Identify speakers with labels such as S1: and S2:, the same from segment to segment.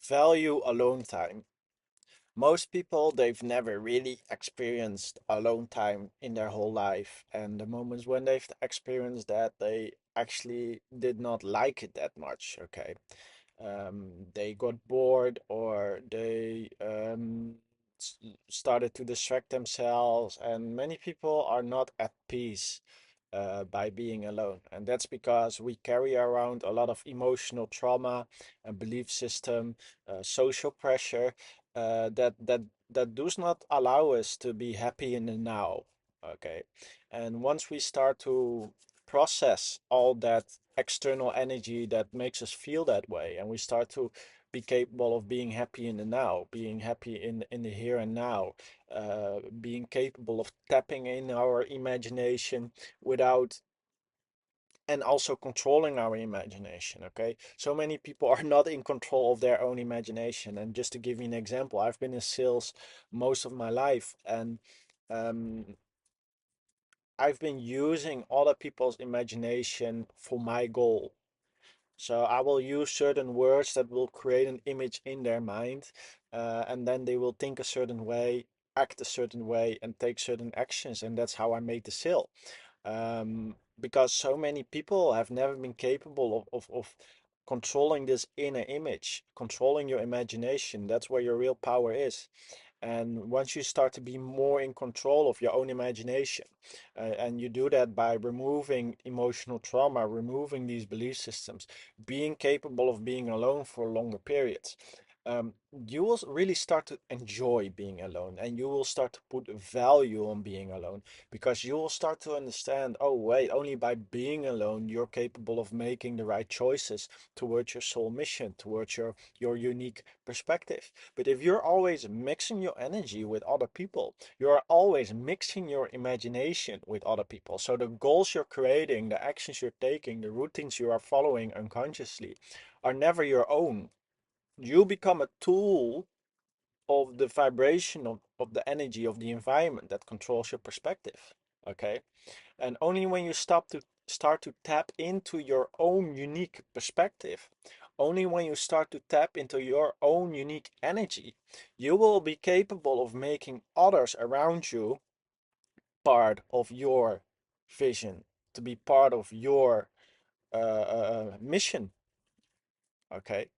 S1: Value alone time. Most people, they've never really experienced alone time in their whole life. And the moments when they've experienced that, they actually did not like it that much. Okay. They got bored or they started to distract themselves. And many people are not at peace by being alone. And that's because we carry around a lot of emotional trauma and belief system, social pressure that does not allow us to be happy in the now. Okay. And once we start to process all that external energy that makes us feel that way, and we start to be capable of being happy in the now, being happy in the here and now, being capable of tapping in our imagination without and also controlling our imagination. Okay, so many people are not in control of their own imagination. And just to give you an example, I've been in sales most of my life, and um, I've been using other people's imagination for my goal. So I will use certain words that will create an image in their mind, and then they will think a certain way, act a certain way, and take certain actions, and that's how I make the sale. Because so many people have never been capable of controlling this inner image, controlling your imagination. That's where your real power is. And once you start to be more in control of your own imagination, and you do that by removing emotional trauma, removing these belief systems, being capable of being alone for longer periods, you will really start to enjoy being alone, and you will start to put value on being alone, because you will start to understand, oh wait, only by being alone you're capable of making the right choices towards your soul mission, towards your unique perspective. But if you're always mixing your energy with other people, you're always mixing your imagination with other people. So the goals you're creating, the actions you're taking, the routines you are following unconsciously are never your own. You become a tool of the vibration of the energy of the environment that controls your perspective. Okay. And only when you start to tap into your own unique perspective, only when you start to tap into your own unique energy, you will be capable of making others around you part of your vision, to be part of your mission. Okay.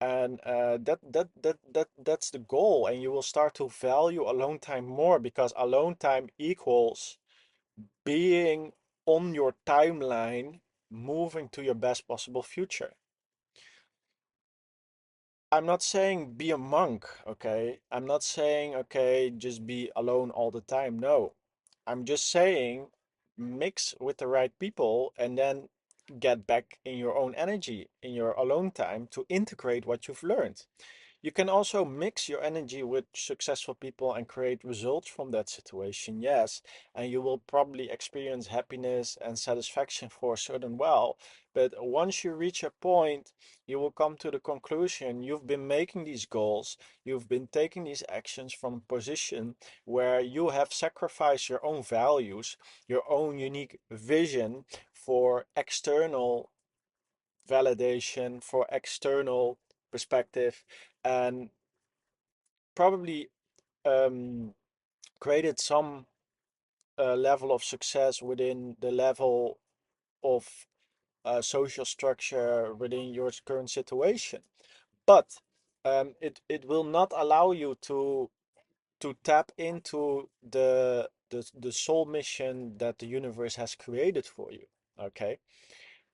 S1: And that's the goal, and you will start to value alone time more, because alone time equals being on your timeline, moving to your best possible future. I'm not saying be a monk, okay? I'm not saying, okay, just be alone all the time. No. I'm just saying mix with the right people and then get back in your own energy in your alone time to integrate what you've learned. You can also mix your energy with successful people and create results from that situation, yes, and you will probably experience happiness and satisfaction for a certain while. But once you reach a point, you will come to the conclusion you've been making these goals, you've been taking these actions from a position where you have sacrificed your own values, your own unique vision for external validation, for external perspective, and probably um, created some level of success within the level of social structure within your current situation. But it will not allow you to tap into the soul mission that the universe has created for you. Okay.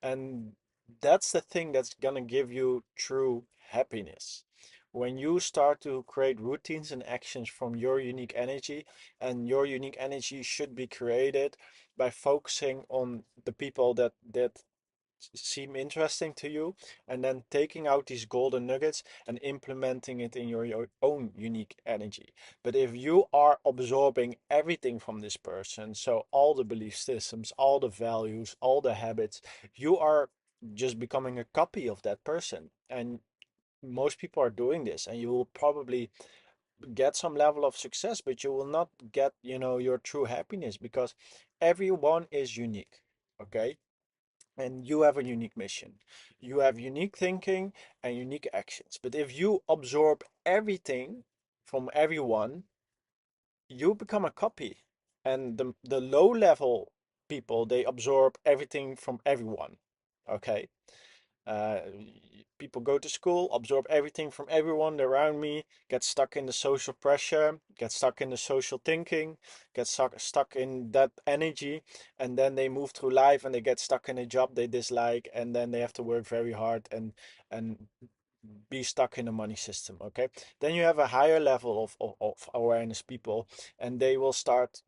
S1: And that's the thing that's gonna give you true happiness. When you start to create routines and actions from your unique energy, and your unique energy should be created by focusing on the people that seem interesting to you, and then taking out these golden nuggets and implementing it in your own unique energy. But if you are absorbing everything from this person, so all the belief systems, all the values, all the habits, you are just becoming a copy of that person. And most people are doing this, and you will probably get some level of success, but you will not get, your true happiness, because everyone is unique. Okay. and you have a unique mission. You have unique thinking and unique actions. But if you absorb everything from everyone, you become a copy. And the low level people, they absorb everything from everyone. Okay. Uh, People go to school, absorb everything from everyone around me, get stuck in the social pressure, get stuck in the social thinking, get stuck in that energy, and then they move through life and they get stuck in a job they dislike, and then they have to work very hard and be stuck in the money system. Okay, then you have a higher level of awareness people, and they will start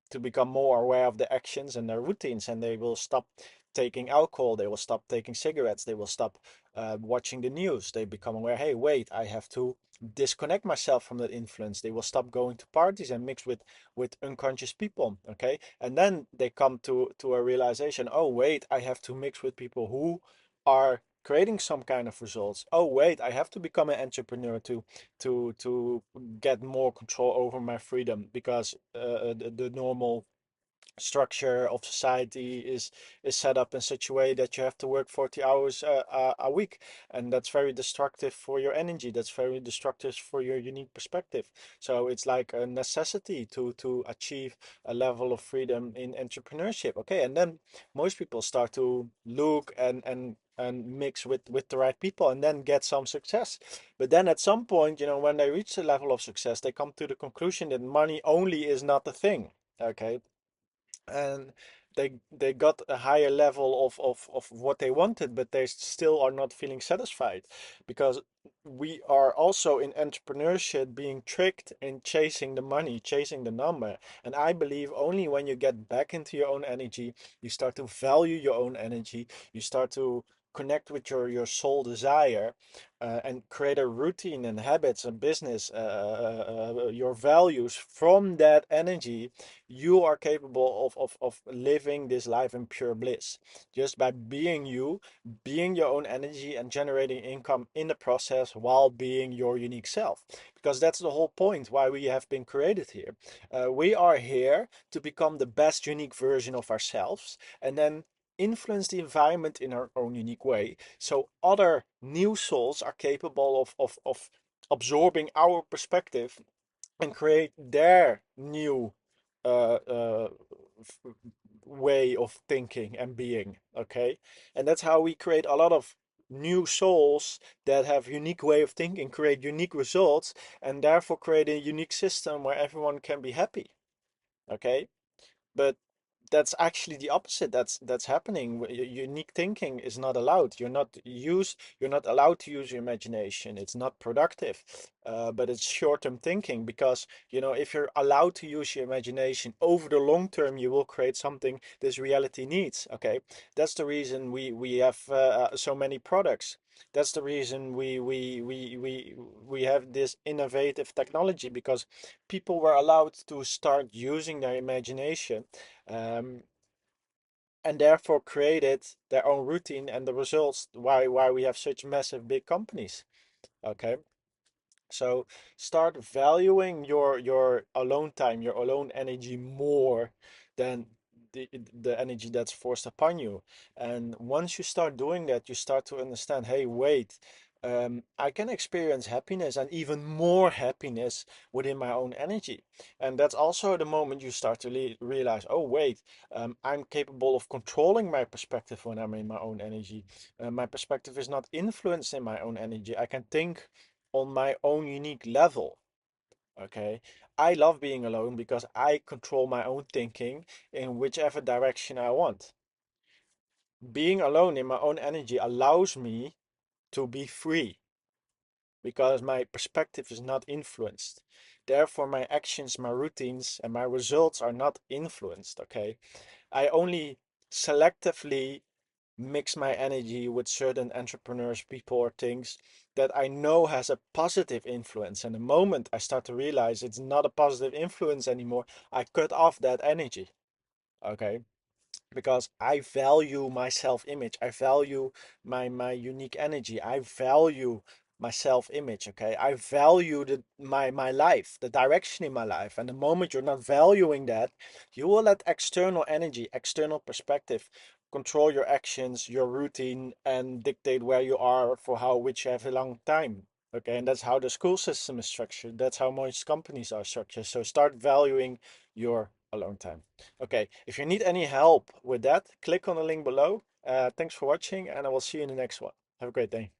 S1: to become more aware of their actions and their routines, and they will stop taking alcohol, they will stop taking cigarettes, they will stop watching the news. They become aware, hey, wait, I have to disconnect myself from that influence. They will stop going to parties and mix with unconscious people. Okay, and then they come to a realization, oh wait, I have to mix with people who are creating some kind of results. Oh wait, I have to become an entrepreneur to get more control over my freedom, because the normal structure of society is set up in such a way that you have to work 40 hours a week, and that's very destructive for your energy, that's very destructive for your unique perspective. So it's like a necessity to achieve a level of freedom in entrepreneurship. Okay, and then most people start to look and mix with the right people and then get some success. But then at some point, when they reach the level of success, they come to the conclusion that money only is not the thing. Okay, and they got a higher level of what they wanted, but they still are not feeling satisfied, because we are also in entrepreneurship being tricked in chasing the money, chasing the number. And I believe only when you get back into your own energy, you start to value your own energy, you start to connect with your soul desire, and create a routine and habits and business, your values from that energy, you are capable of living this life in pure bliss, just by being you, being your own energy, and generating income in the process while being your unique self. Because that's the whole point why we have been created here. We are here to become the best unique version of ourselves, and then influence the environment in our own unique way, so other new souls are capable of absorbing our perspective and create their new uh, uh, way of thinking and being. Okay, and that's how we create a lot of new souls that have unique way of thinking, create unique results, and therefore create a unique system where everyone can be happy. Okay, but that's actually the opposite that's happening. Unique thinking is not allowed. You're not allowed to use your imagination. It's not productive, but it's short-term thinking, because if you're allowed to use your imagination over the long term, you will create something this reality needs. Okay, that's the reason we have so many products. That's the reason we have this innovative technology, because people were allowed to start using their imagination, um, and therefore created their own routine, and the results why we have such massive big companies. Okay, so start valuing your alone time, your alone energy more than the energy that's forced upon you. And once you start doing that, you start to understand, hey, wait, I can experience happiness and even more happiness within my own energy. And that's also the moment you start to realize, oh, wait, I'm capable of controlling my perspective when I'm in my own energy. My perspective is not influenced in my own energy. I can think on my own unique level. Okay, I love being alone because I control my own thinking in whichever direction I want. Being alone in my own energy allows me to be free because my perspective is not influenced. Therefore, my actions, my routines, and my results are not influenced. Okay, I only selectively mix my energy with certain entrepreneurs, people, or things that I know has a positive influence. And the moment I start to realize it's not a positive influence anymore, I cut off that energy. Okay, because I value my self-image. I value my unique energy. I value my self-image. Okay, I value my life, the direction in my life. And the moment you're not valuing that, you will let external energy, external perspective control your actions, your routine, and dictate where you are for how which have a long time. Okay, and that's how the school system is structured. That's how most companies are structured. So start valuing your alone time. Okay, if you need any help with that, click on the link below. Thanks for watching, and I will see you in the next one. Have a great day.